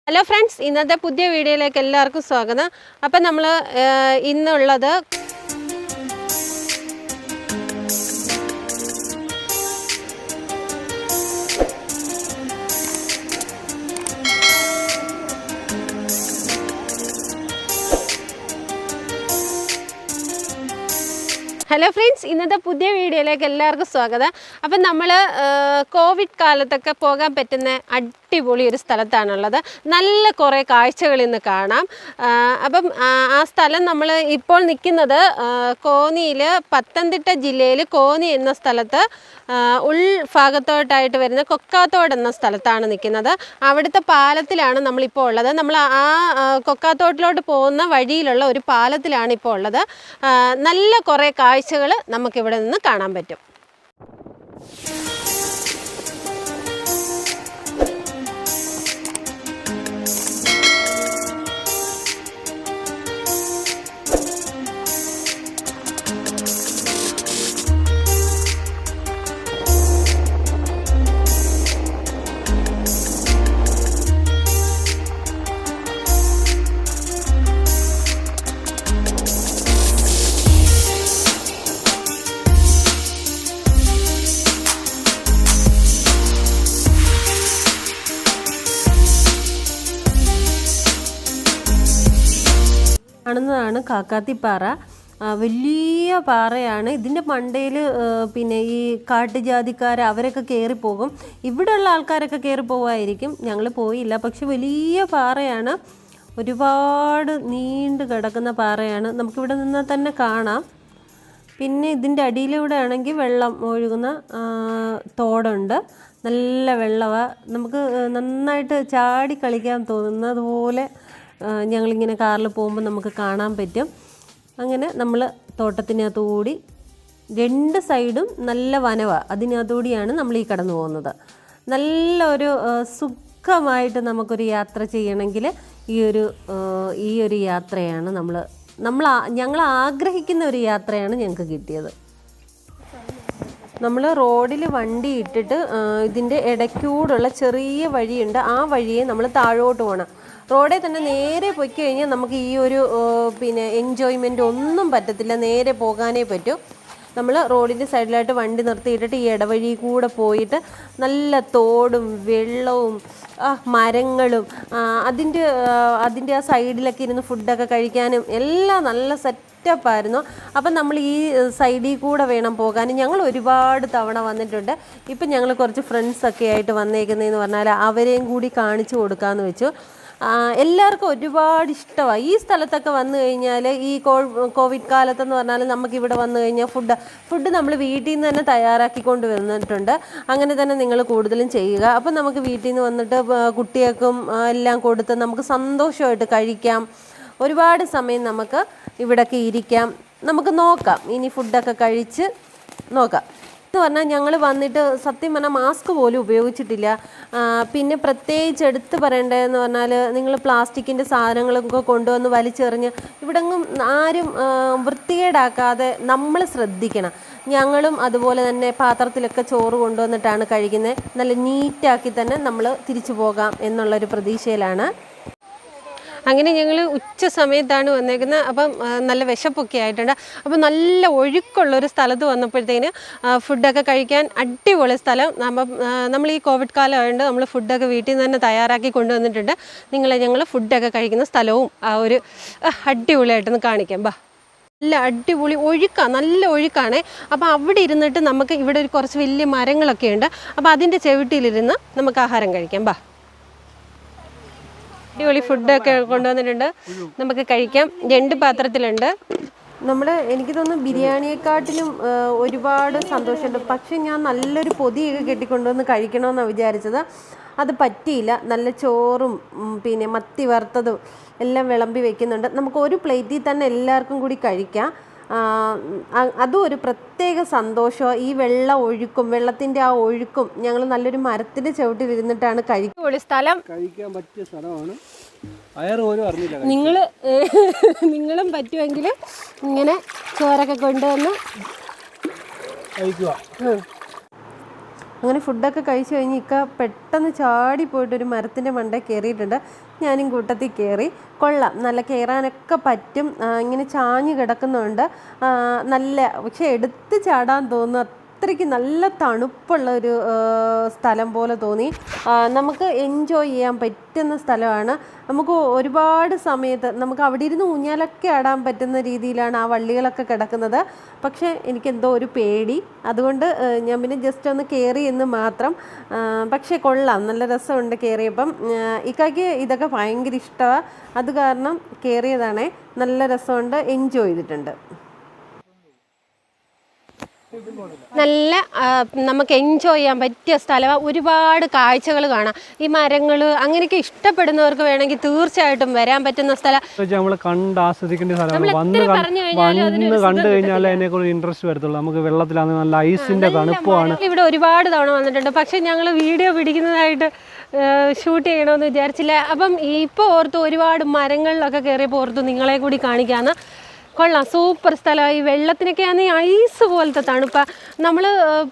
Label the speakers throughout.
Speaker 1: Hello friends, ഇന്നത്തെ പുതിയ വീഡിയോയിലേക്ക് എല്ലാവർക്കും സ്വാഗതം. അപ്പം നമ്മൾ ഇന്നുള്ളത് ഹലോ ഫ്രണ്ട്സ്, ഇന്നത്തെ പുതിയ വീഡിയോയിലേക്ക് എല്ലാവർക്കും സ്വാഗതം. അപ്പം നമ്മൾ കോവിഡ് കാലത്തൊക്കെ പോകാൻ പറ്റുന്ന അടിപൊളി ഒരു സ്ഥലത്താണുള്ളത്. നല്ല കുറേ കാഴ്ചകൾ ഇന്ന് കാണാം. അപ്പം ആ സ്ഥലം നമ്മൾ ഇപ്പോൾ നിൽക്കുന്നത് കോന്നിയിൽ, പത്തനംതിട്ട ജില്ലയിൽ കോന്നി എന്ന സ്ഥലത്ത് ഉൾഭാഗത്തോട്ടായിട്ട് വരുന്ന കൊക്കാത്തോട് എന്ന സ്ഥലത്താണ് നിൽക്കുന്നത്. അവിടുത്തെ പാലത്തിലാണ് നമ്മളിപ്പോൾ ഉള്ളത്. നമ്മൾ ആ കൊക്കാത്തോട്ടിലോട്ട് പോകുന്ന വഴിയിലുള്ള ഒരു പാലത്തിലാണ് ഇപ്പോൾ ഉള്ളത്. നല്ല കുറേ കാഴ്ചകൾ നമുക്കിവിടെ നിന്ന് കാണാൻ പറ്റും. കാണുന്നതാണ് കാക്കാത്തിപ്പാറ. വലിയ പാറയാണ്. ഇതിൻ്റെ മണ്ടയിൽ പിന്നെ ഈ കാട്ടുജാതിക്കാർ അവരൊക്കെ കയറിപ്പോകും. ഇവിടെയുള്ള ആൾക്കാരൊക്കെ കയറിപ്പോവായിരിക്കും. ഞങ്ങൾ പോയില്ല. പക്ഷെ വലിയ പാറയാണ്, ഒരുപാട് നീണ്ടു കിടക്കുന്ന പാറയാണ്. നമുക്കിവിടെ നിന്നാൽ തന്നെ കാണാം. പിന്നെ ഇതിൻ്റെ അടിയിലൂടെ ആണെങ്കിൽ വെള്ളം ഒഴുകുന്ന തോടുണ്ട്. നല്ല വെള്ളമാണ്. നമുക്ക് നന്നായിട്ട് ചാടി കളിക്കാൻ തോന്നുന്നതുപോലെ ഞങ്ങളിങ്ങനെ കാറിൽ പോകുമ്പോൾ നമുക്ക് കാണാൻ പറ്റും. അങ്ങനെ നമ്മൾ തോട്ടത്തിനകത്തുകൂടി, രണ്ട് സൈഡും നല്ല വനമാണ്, അതിനകത്തുകൂടിയാണ് നമ്മൾ ഈ കടന്നു പോകുന്നത്. നല്ലൊരു സുഖമായിട്ട് നമുക്കൊരു യാത്ര ചെയ്യണമെങ്കിൽ ഈ ഒരു യാത്രയാണ് ഞങ്ങൾ ആഗ്രഹിക്കുന്ന ഒരു യാത്രയാണ് ഞങ്ങൾക്ക് കിട്ടിയത്. നമ്മൾ റോഡിൽ വണ്ടി ഇട്ടിട്ട് ഇതിൻ്റെ ഇടയ്ക്കൂടുള്ള ചെറിയ വഴിയുണ്ട്. ആ വഴിയെ നമ്മൾ താഴോട്ട് പോകണം. റോഡിൽ തന്നെ നേരെ പോയി കഴിഞ്ഞാൽ നമുക്ക് ഈ ഒരു പിന്നെ എൻജോയ്മെൻ്റ് ഒന്നും പറ്റത്തില്ല. നേരെ പോകാനേ പറ്റൂ. നമ്മൾ റോഡിൻ്റെ സൈഡിലായിട്ട് വണ്ടി നിർത്തിയിട്ടിട്ട് ഈ ഇടവഴി കൂടെ പോയിട്ട് നല്ല തോടും വെള്ളവും മരങ്ങളും അതിൻ്റെ ആ സൈഡിലൊക്കെ ഇരുന്ന് ഫുഡൊക്കെ കഴിക്കാനും എല്ലാം നല്ല സെറ്റപ്പായിരുന്നു. അപ്പം നമ്മൾ ഈ സൈഡിൽ കൂടെ വേണം പോകാനും. ഞങ്ങൾ ഒരുപാട് തവണ വന്നിട്ടുണ്ട്. ഇപ്പം ഞങ്ങൾ കുറച്ച് ഫ്രണ്ട്സൊക്കെ ആയിട്ട് വന്നേക്കുന്നതെന്ന് പറഞ്ഞാൽ അവരെയും കൂടി കാണിച്ചു കൊടുക്കാമെന്ന് വെച്ചു. എല്ലാവർക്കും ഒരുപാട് ഇഷ്ടമാണ് ഈ സ്ഥലത്തൊക്കെ വന്നു കഴിഞ്ഞാൽ. ഈ കോവിഡ് കാലത്തെന്ന് പറഞ്ഞാൽ നമുക്കിവിടെ വന്നു കഴിഞ്ഞാൽ ഫുഡ് നമ്മൾ വീട്ടിൽ നിന്ന് തന്നെ തയ്യാറാക്കിക്കൊണ്ട് വന്നിട്ടുണ്ട്. അങ്ങനെ തന്നെ നിങ്ങൾ കൂടുതലും ചെയ്യുക. അപ്പം നമുക്ക് വീട്ടിൽ നിന്ന് വന്നിട്ട് കുട്ടികൾക്കും എല്ലാം കൊടുത്ത് നമുക്ക് സന്തോഷമായിട്ട് കഴിക്കാം. ഒരുപാട് സമയം നമുക്ക് ഇവിടെയൊക്കെ ഇരിക്കാം. നമുക്ക് നോക്കാം, ഇനി ഫുഡൊക്കെ കഴിച്ച് നോക്കാം. എന്ന് പറഞ്ഞാൽ ഞങ്ങൾ വന്നിട്ട് സത്യം പറഞ്ഞാൽ മാസ്ക് പോലും ഉപയോഗിച്ചിട്ടില്ല. പിന്നെ പ്രത്യേകിച്ച് എടുത്ത് പറയേണ്ടതെന്ന് പറഞ്ഞാൽ, നിങ്ങൾ പ്ലാസ്റ്റിക്കിൻ്റെ സാധനങ്ങളൊക്കെ കൊണ്ടുവന്ന് വലിച്ചെറിഞ്ഞ് ഇവിടെങ്ങും ആരും വൃത്തികേടാക്കാതെ നമ്മൾ ശ്രദ്ധിക്കണം. ഞങ്ങളും അതുപോലെ തന്നെ പാത്രത്തിലൊക്കെ ചോറ് കൊണ്ടുവന്നിട്ടാണ് കഴിക്കുന്നത്. നല്ല നീറ്റാക്കി തന്നെ നമ്മൾ തിരിച്ചു പോകാം എന്നുള്ളൊരു പ്രതീക്ഷയിലാണ്. അങ്ങനെ ഞങ്ങൾ ഉച്ച സമയത്താണ് വന്നേക്കുന്നത്. അപ്പം നല്ല വിശപ്പൊക്കെ ആയിട്ടുണ്ട്. അപ്പം നല്ല ഒഴുക്കുള്ളൊരു സ്ഥലത്ത് വന്നപ്പോഴത്തേന് ഫുഡൊക്കെ കഴിക്കാൻ അടിപൊളി സ്ഥലം. നമ്മൾ ഈ കോവിഡ് കാലം ആയതുകൊണ്ട് നമ്മൾ ഫുഡൊക്കെ വീട്ടിൽ നിന്ന് തന്നെ തയ്യാറാക്കി കൊണ്ടുവന്നിട്ടുണ്ട്. ഞങ്ങൾ ഫുഡൊക്കെ കഴിക്കുന്ന സ്ഥലവും ഒരു അടിപൊളിയായിട്ടൊന്ന് കാണിക്കാം. നല്ല അടിപൊളി ഒഴുക്കാണ്, നല്ല ഒഴുക്കാണ്. അപ്പോൾ അവിടെ ഇരുന്നിട്ട് നമുക്ക് ഇവിടെ കുറച്ച് വലിയ മരങ്ങളൊക്കെ ഉണ്ട്. അപ്പോൾ അതിൻ്റെ ചവിട്ടിയിലിരുന്ന് നമുക്ക് ആഹാരം കഴിക്കാം. അടിപൊളി ഫുഡൊക്കെ കൊണ്ടുവന്നിട്ടുണ്ട്, നമുക്ക് കഴിക്കാം. 2 പാത്രത്തിലുണ്ട്. എനിക്ക് തോന്നുന്നു ബിരിയാണിയെക്കാട്ടിലും ഒരുപാട് സന്തോഷമുണ്ട്. പക്ഷേ ഞാൻ നല്ലൊരു പൊതിയൊക്കെ കെട്ടിക്കൊണ്ടുവന്ന് കഴിക്കണമെന്നാണ് വിചാരിച്ചത്. അത് പറ്റിയില്ല. നല്ല ചോറും പിന്നെ മത്തി വറുത്തതും എല്ലാം വിളമ്പി വെക്കുന്നുണ്ട്. നമുക്ക് ഒരു പ്ലേറ്റിൽ തന്നെ എല്ലാവർക്കും കൂടി കഴിക്കാം. അതും ഒരു പ്രത്യേക സന്തോഷമാണ്. ഈ വെള്ളത്തിൻ്റെ ആ ഒഴുക്കും. ഞങ്ങൾ നല്ലൊരു മരത്തിൻ്റെ ചവിട്ടിലിരുന്നിട്ടാണ് കഴിക്കും. സ്ഥലം
Speaker 2: കഴിക്കാൻ പറ്റിയ സ്ഥലമാണ്.
Speaker 1: നിങ്ങളും പറ്റുമെങ്കിൽ ഇങ്ങനെ ചോറൊക്കെ കൊണ്ടുവന്ന് കഴിക്കുക. അങ്ങനെ ഫുഡൊക്കെ കഴിച്ച് കഴിഞ്ഞ് ഇക്ക പെട്ടെന്ന് ചാടി പോയിട്ടൊരു മരത്തിൻ്റെ മണ്ടയിൽ കയറിയിട്ടുണ്ട്. ഞാനും കൂട്ടത്തിൽ കയറി. കൊള്ളാം, നല്ല കയറാനൊക്കെ പറ്റും. ഇങ്ങനെ ചാഞ്ഞ് കിടക്കുന്നുണ്ട്, നല്ല. പക്ഷെ എടുത്ത് ചാടാൻ തോന്നുന്നു, അത്രയ്ക്ക് നല്ല തണുപ്പുള്ള ഒരു സ്ഥലം പോലെ തോന്നി. നമുക്ക് എൻജോയ് ചെയ്യാൻ പറ്റുന്ന സ്ഥലമാണ്. നമുക്ക് ഒരുപാട് സമയത്ത് നമുക്ക് അവിടെ ഇരുന്ന് ഊഞ്ഞാലൊക്കെ ആടാൻ പറ്റുന്ന രീതിയിലാണ് ആ വള്ളികളൊക്കെ കിടക്കുന്നത്. പക്ഷേ എനിക്കെന്തോ ഒരു പേടി, അതുകൊണ്ട് ഞാൻ പിന്നെ ജസ്റ്റ് ഒന്ന് കയറി എന്ന് മാത്രം. പക്ഷേ കൊള്ളാം, നല്ല രസമുണ്ട് കയറിയപ്പം. ഇക്കായ്ക്ക് ഇതൊക്കെ ഭയങ്കര ഇഷ്ടമാണ്, അത് കാരണം കയറിയതാണേ. നല്ല രസമുണ്ട്, എൻജോയ് ചെയ്തിട്ടുണ്ട്. നല്ല നമുക്ക് എൻജോയ് ചെയ്യാൻ പറ്റിയ സ്ഥലമാണ്. ഒരുപാട് കാഴ്ചകൾ കാണാം. ഈ മരങ്ങൾ അങ്ങനെയൊക്കെ ഇഷ്ടപ്പെടുന്നവർക്ക് വേണമെങ്കിൽ തീർച്ചയായിട്ടും വരാൻ പറ്റുന്ന സ്ഥലം.
Speaker 2: നമ്മൾ കണ്ട് ആസ്വദിക്കേണ്ട സ്ഥലമാണ്. വന്ന് കണ്ടു കഴിഞ്ഞാൽ അതിനെക്കുറിച്ച് ഇൻട്രസ്റ്റ് വരത്തുള്ളൂ. നമുക്ക് വെള്ളത്തിലാണ്, നല്ല ഐസിന്റെ തണുപ്പാണ്.
Speaker 1: ഇവിടെ ഒരുപാട് തവണ വന്നിട്ടുണ്ട്, പക്ഷെ ഞങ്ങൾ വീഡിയോ പിടിക്കുന്നതായിട്ട് ഷൂട്ട് ചെയ്യണമെന്ന് വിചാരിച്ചില്ല. അപ്പം ഇപ്പോൾ ഓർത്ത് ഒരുപാട് മരങ്ങളിലൊക്കെ കയറിയപ്പോൾ ഓർത്ത് നിങ്ങളെ കൂടി കാണിക്കാമെന്ന്. കൊള്ളാം, സൂപ്പർ സ്ഥലമായി. വെള്ളത്തിനൊക്കെ ആണെങ്കിൽ ഐസ് പോലത്തെ തണുപ്പാണ്. നമ്മൾ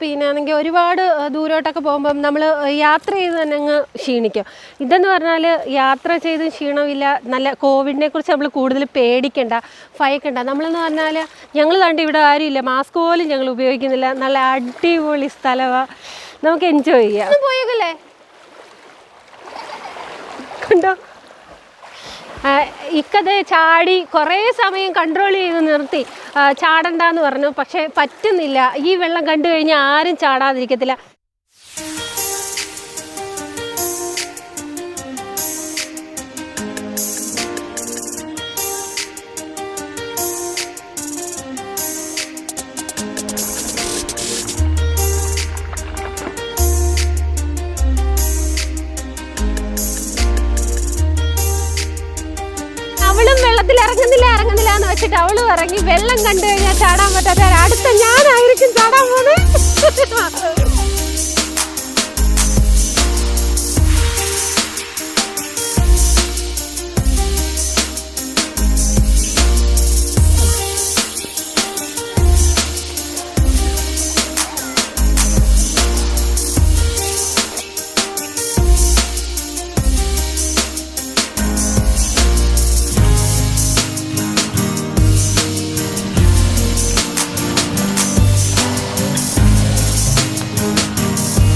Speaker 1: പിന്നെ ആണെങ്കിൽ ഒരുപാട് ദൂരോട്ടൊക്കെ പോകുമ്പം നമ്മൾ യാത്ര ചെയ്ത് തന്നെ അങ്ങ് ക്ഷീണിക്കും. ഇതെന്ന് പറഞ്ഞാൽ യാത്ര ചെയ്ത് ക്ഷീണമില്ല. നല്ല കോവിഡിനെ കുറിച്ച് നമ്മൾ കൂടുതൽ പേടിക്കണ്ട, ഭയക്കണ്ട. നമ്മളെന്ന് പറഞ്ഞാൽ ഞങ്ങൾ കണ്ട് ഇവിടെ ആരുമില്ല, മാസ്ക് പോലും ഞങ്ങൾ ഉപയോഗിക്കുന്നില്ല. നല്ല അടിപൊളി സ്ഥലമാണ്, നമുക്ക് എൻജോയ് ചെയ്യാം. പോയേക്കല്ലേ, കണ്ടോ? ഇക്കത് ചാടി കുറേ സമയം കൺട്രോൾ ചെയ്ത് നിർത്തി, ചാടണ്ടെന്ന് പറഞ്ഞു. പക്ഷേ പറ്റുന്നില്ല. ഈ വെള്ളം കണ്ടു കഴിഞ്ഞാൽ ആരും ചാടാതിരിക്കത്തില്ല. വെള്ളത്തിൽ ഇറങ്ങുന്നില്ല എന്ന് വെച്ചിട്ട് അവള് ഇറങ്ങി. വെള്ളം കണ്ടു കഴിഞ്ഞാൽ ചാടാൻ പറ്റാത്ത അടുത്ത ഞാനായിരിക്കും ചാടാൻ പോകുന്നത്.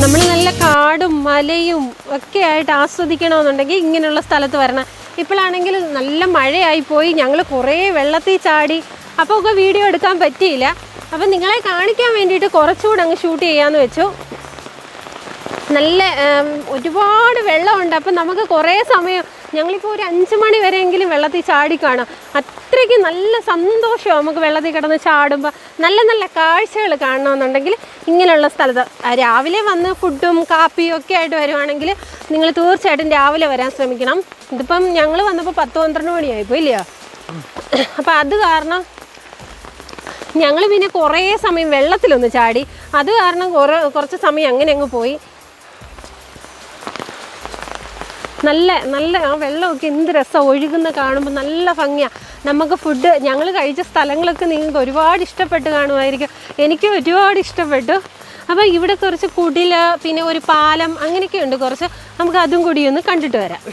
Speaker 1: നമ്മൾ നല്ല കാടും മലയും ഒക്കെ ആയിട്ട് ആസ്വദിക്കണമെന്നുണ്ടെങ്കിൽ ഇങ്ങനെയുള്ള സ്ഥലത്ത് വരണം. ഇപ്പോഴാണെങ്കിൽ നല്ല മഴയായിപ്പോയി, ഞങ്ങൾ കുറേ വെള്ളത്തിൽ ചാടി, അപ്പോൾ ഒക്കെ വീഡിയോ എടുക്കാൻ പറ്റിയില്ല. അപ്പം നിങ്ങളെ കാണിക്കാൻ വേണ്ടിയിട്ട് കുറച്ചുകൂടെ അങ്ങ് ഷൂട്ട് ചെയ്യാമെന്ന് വെച്ചു. നല്ല ഒരുപാട് വെള്ളമുണ്ട്. അപ്പം നമുക്ക് കുറേ സമയം, ഞങ്ങളിപ്പോൾ ഒരു 5 മണി വരെയെങ്കിലും വെള്ളത്തിൽ ചാടിക്കാണാം. അത്രയ്ക്ക് നല്ല സന്തോഷമാണ് നമുക്ക് വെള്ളത്തിൽ കിടന്ന് ചാടുമ്പോൾ. നല്ല നല്ല കാഴ്ചകൾ കാണണമെന്നുണ്ടെങ്കിൽ ഇങ്ങനെയുള്ള സ്ഥലത്ത് രാവിലെ വന്ന് ഫുഡും കാപ്പിയും ഒക്കെ ആയിട്ട് വരുവാണെങ്കിൽ നിങ്ങൾ തീർച്ചയായിട്ടും രാവിലെ വരാൻ ശ്രമിക്കണം. ഇതിപ്പം ഞങ്ങൾ വന്നപ്പോൾ 10-12 മണിയായിപ്പോൾ ഇല്ലയോ. അപ്പം അത് കാരണം ഞങ്ങൾ പിന്നെ കുറേ സമയം വെള്ളത്തിലൊന്ന് ചാടി. അത് കാരണം കുറച്ച് സമയം അങ്ങനെ അങ്ങ് പോയി. നല്ല നല്ല ആ വെള്ളമൊക്കെ എന്ത് രസമാണ്, ഒഴുകുന്ന കാണുമ്പോൾ നല്ല ഭംഗിയാണ്. നമുക്ക് ഫുഡ് ഞങ്ങൾ കഴിച്ച സ്ഥലങ്ങളൊക്കെ നിങ്ങൾക്ക് ഒരുപാട് ഇഷ്ടപ്പെട്ട് കാണുമായിരിക്കും. എനിക്ക് ഒരുപാട് ഇഷ്ടപ്പെട്ടു. അപ്പോൾ ഇവിടെ കുറച്ച് കുടിൽ, പിന്നെ ഒരു പാലം, അങ്ങനെയൊക്കെ ഉണ്ട് കുറച്ച്. നമുക്ക് അതും കൂടി ഒന്ന് കണ്ടിട്ട് വരാം.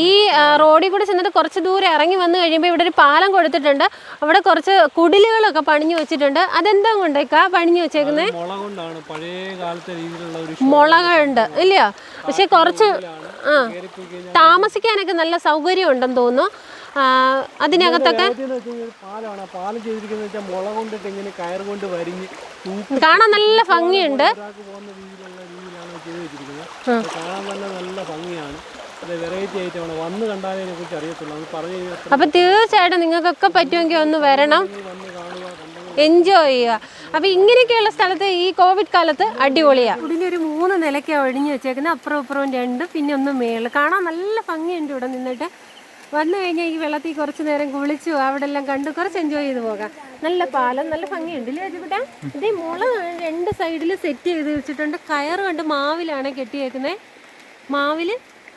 Speaker 1: ഈ റോഡിൽ കൂടെ ചെന്നിട്ട് കുറച്ച് ദൂരം ഇറങ്ങി വന്നു കഴിയുമ്പോൾ ഇവിടെ ഒരു പാലം കൊടുത്തിട്ടുണ്ട്. അവിടെ കുറച്ച് കുടിലുകളൊക്കെ പണിഞ്ഞു വെച്ചിട്ടുണ്ട്. അതെന്താ കൊണ്ടേക്കാ പണിഞ്ഞു വെച്ചേക്കുന്നത്? മുളകുണ്ട് ഇല്ലയോ? പക്ഷെ കുറച്ച് താമസിക്കാനൊക്കെ നല്ല സൗകര്യം ഉണ്ടെന്ന് തോന്നുന്നു. അതിനകത്തൊക്കെ കാണാൻ നല്ല ഭംഗിയുണ്ട്. അപ്പൊ തീർച്ചയായിട്ടും നിങ്ങൾക്കൊക്കെ പറ്റുമെങ്കിൽ ഒന്ന് വരണം. എൻജോയ് ചെയ്യുക. അപ്പോൾ ഇങ്ങനെയൊക്കെയുള്ള സ്ഥലത്ത് ഈ കോവിഡ് കാലത്ത് അടിപൊളിയാണ്. ഇവിടെ ഒരു 3 നിലയ്ക്കാണ് ഒഴിഞ്ഞു വെച്ചേക്കുന്നത്, അപ്പുറം ഇപ്പുറവും 2, പിന്നെ ഒന്ന് മേളിൽ. കാണാൻ നല്ല ഭംഗിയുണ്ട്. ഇവിടെ നിന്നിട്ട് വന്നു കഴിഞ്ഞാൽ ഈ വെള്ളത്തിൽ കുറച്ച് നേരം കുളിച്ചു അവിടെ എല്ലാം കണ്ട് കുറച്ച് എൻജോയ് ചെയ്ത് പോകാം. നല്ല പാലം, നല്ല ഭംഗിയുണ്ട് ഇല്ലേ അജിബിട്ടാ? ഇതേ മുള 2 സൈഡിൽ സെറ്റ് ചെയ്ത് വെച്ചിട്ടുണ്ട്. കയറ് കണ്ട് മാവിലാണ് കെട്ടിയേക്കുന്നത്. മാവിൽ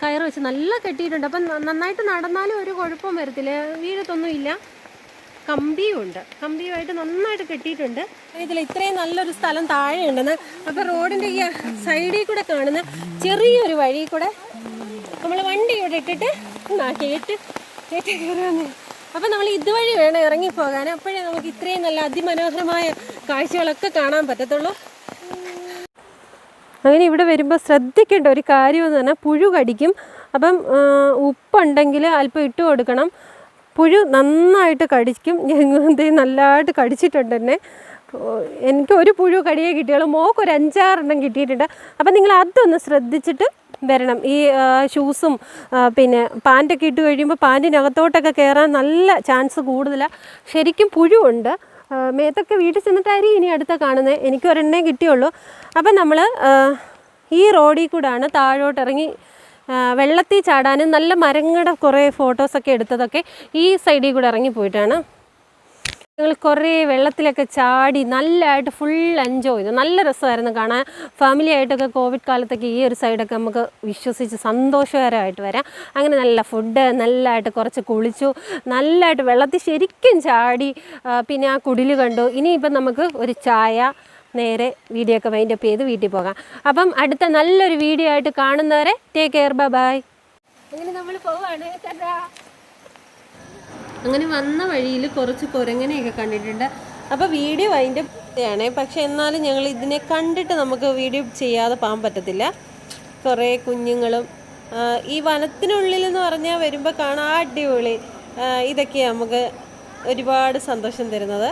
Speaker 1: കയറ് വെച്ച് നല്ല കെട്ടിയിട്ടുണ്ട്. അപ്പം നന്നായിട്ട് നടന്നാലും ഒരു കുഴപ്പം വരത്തില്ല, വീഴത്തൊന്നുമില്ല. കമ്പിയുണ്ട്, കമ്പിയുമായിട്ട് നന്നായിട്ട് കെട്ടിയിട്ടുണ്ട്. ഇതിൽ ഇത്രയും നല്ലൊരു സ്ഥലം താഴെ ഉണ്ടെന്ന്. അപ്പോൾ റോഡിൻ്റെ ഈ സൈഡിൽ കൂടെ കാണുന്ന ചെറിയൊരു വഴി കൂടെ നമ്മൾ വണ്ടി ഇവിടെ ഇട്ടിട്ട് കേട്ട് കയറുമെന്ന്. അപ്പം നമ്മൾ ഇതുവഴി വേണം ഇറങ്ങിപ്പോകാൻ. അപ്പോഴേ നമുക്ക് ഇത്രയും നല്ല അതിമനോഹരമായ കാഴ്ചകളൊക്കെ കാണാൻ പറ്റത്തുള്ളൂ. അങ്ങനെ ഇവിടെ വരുമ്പോൾ ശ്രദ്ധിക്കേണ്ട ഒരു കാര്യമെന്ന് പറഞ്ഞാൽ പുഴു കടിക്കും. അപ്പം ഉപ്പുണ്ടെങ്കിൽ അല്പം ഇട്ട് കൊടുക്കണം. പുഴു നന്നായിട്ട് കടിക്കും. ഞങ്ങൾ നല്ലതായിട്ട് കടിച്ചിട്ടുണ്ട് എന്നെ. എനിക്ക് ഒരു പുഴു കടിയേ കിട്ടിയുള്ളൂ, മോൾക്ക് ഒരു 5-6 കിട്ടിയിട്ടുണ്ട്. അപ്പം നിങ്ങൾ അതൊന്ന് ശ്രദ്ധിച്ചിട്ട് വരണം. ഈ ഷൂസും പിന്നെ പാൻറ്റൊക്കെ ഇട്ട് കഴിയുമ്പോൾ പാൻറ്റിനകത്തോട്ടൊക്കെ കയറാൻ നല്ല ചാൻസ് കൂടുതലാണ്. ശരിക്കും പുഴുവുണ്ട്. മേത്തൊക്കെ വീട്ടിൽ ചെന്നിട്ടായിരിക്കും ഇനി അടുത്ത കാണുന്നത്. എനിക്ക് ഒരെണ്ണേ കിട്ടിയുള്ളൂ. അപ്പം നമ്മൾ ഈ റോഡിൽ കൂടാണ് താഴോട്ടിറങ്ങി വെള്ളത്തിൽ ചാടാനും നല്ല മരങ്ങളുടെ കുറേ ഫോട്ടോസൊക്കെ എടുത്തതൊക്കെ ഈ സൈഡിൽ കൂടെ ഇറങ്ങി പോയിട്ടാണ്. ഞങ്ങൾ കുറേ വെള്ളത്തിലൊക്കെ ചാടി നല്ലതായിട്ട് ഫുൾ എൻജോയ് ചെയ്തു. നല്ല രസമായിരുന്നു കാണാൻ. ഫാമിലി ആയിട്ടൊക്കെ കോവിഡ് കാലത്തൊക്കെ ഈ ഒരു സൈഡൊക്കെ നമുക്ക് വിശ്വസിച്ച് സന്തോഷകരമായിട്ട് വരാം. അങ്ങനെ നല്ല ഫുഡ്, നല്ലതായിട്ട് കുറച്ച് കുളിച്ചു, നല്ലതായിട്ട് വെള്ളത്തിൽ ശരിക്കും ചാടി. പിന്നെ ആ കുടിൽ കണ്ടു. ഇനിയിപ്പം നമുക്ക് ഒരു ചായ, നേരെ വീഡിയോ ഒക്കെ വൈൻഡപ്പ് ചെയ്ത് വീട്ടിൽ പോകാം. അപ്പം അടുത്ത നല്ലൊരു വീഡിയോ ആയിട്ട് കാണുന്നവരെ ടേക്ക് കെയർ, ബൈ. അങ്ങനെ നമ്മൾ പോവാണ്. അങ്ങനെ വന്ന വഴിയിൽ കുറച്ച് കുരങ്ങനെയൊക്കെ കണ്ടിട്ടുണ്ട്. അപ്പോൾ വീഡിയോ അതിൻ്റെ ആണ്. പക്ഷെ എന്നാലും ഞങ്ങൾ ഇതിനെ കണ്ടിട്ട് നമുക്ക് വീഡിയോ ചെയ്യാതെ പോകാൻ പറ്റത്തില്ല. കുറേ കുഞ്ഞുങ്ങളും ഈ വനത്തിനുള്ളിലെന്ന് പറഞ്ഞാൽ വരുമ്പോൾ കാണാൻ അടിപൊളി. ഇതൊക്കെയാണ് നമുക്ക് ഒരുപാട് സന്തോഷം തരുന്നത്.